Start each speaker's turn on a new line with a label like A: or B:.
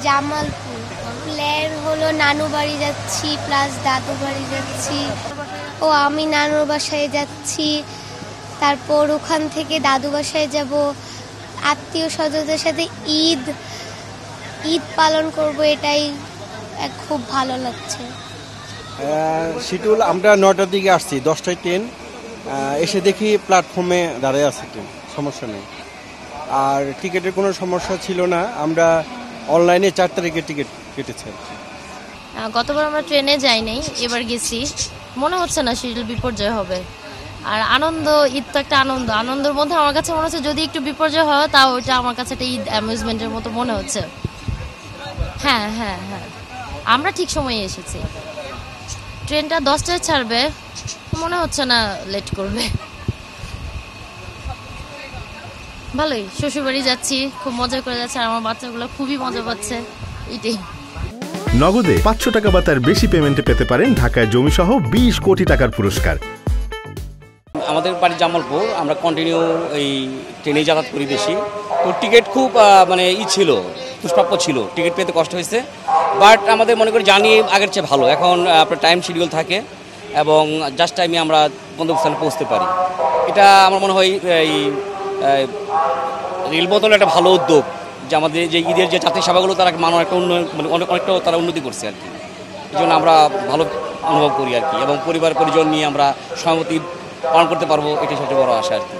A: Jamalpur. Plan হলো নানু বাড়ি যাচ্ছি প্লাস দাদু বাড়ি যাচ্ছি। ও আমি নানুর বাসায় যাচ্ছি, তারপর ওখান থেকে দাদু বাসায় যাব, আত্মীয় স্বজনদের সাথে ঈদ পালন করব, এটাই খুব ভালো লাগছে।
B: শিডিউল আমরা 9টার দিকে আসছি, 10টায় ট্রেন। এসে দেখি প্ল্যাটফর্মে দাঁড়িয়ে আছে ট্রেন, সমস্যা নেই। আর টিকিটের কোনো সমস্যা ছিল না, আমরা অনলাইনে 4 তারিখে টিকিট কেটেছি।
C: গতবার আমরা ট্রেনে যাইনি, এবার গেছি। মনে হচ্ছে না শিডিউল বিপর্যয় হবে। আর আনন্দ, ঈদ তো একটা আনন্দের মধ্যে আমার কাছে মনে হচ্ছে যদি একটু বিপর্যয় হয় তাও ওইটা আমার কাছে একটা ঈদ অ্যামিউজমেন্টের মতো মনে হচ্ছে। হ্যাঁ হ্যাঁ হ্যাঁ, আমরা ঠিক সময়ে এসেছি। ট্রেনটা 10টায় ছাড়বে, মনে হচ্ছে না লেট করবে। ভালোই, শ্বশুরবাড়ি যাচ্ছি, খুব মজা করে যাচ্ছে, আর আমার বাচ্চাগুলো খুবই মজা পাচ্ছে। এটাই।
D: নগদে 500 টাকা বা তার বেশি পেমেন্টে পেতে পারেন ঢাকায় জমিসহ 20 কোটি টাকার পুরস্কার।
E: আমাদের বাড়ি জামালপুর, আমরা কন্টিনিউ এই ট্রেনে যাতায়াত করি বেশি। তো টিকিট খুব ছিল, দুষ্প্রাপ্য ছিল, টিকিট পেতে কষ্ট হয়েছে। বাট আমাদের মনে করি জানি আগের চেয়ে ভালো। এখন আপনার টাইম শিডিউল থাকে এবং জাস্ট টাইমে আমরা গন্তব্যস্থানে পৌঁছতে পারি। এটা আমার মনে হয় এই রেল বদল একটা ভালো উদ্যোগ, যে আমাদের যে ঈদের যে জাতীয় সেবাগুলো তারা মানব একটা উন্নয়ন, অনেকটা তারা উন্নতি করছে আর কি। এই জন্য আমরা ভালো অনুভব করি আর কি, এবং পরিবার পরিজন নিয়ে আমরা সহমতি পালন করতে পারবো, এটাই সবচেয়ে বড় আশা আর কি।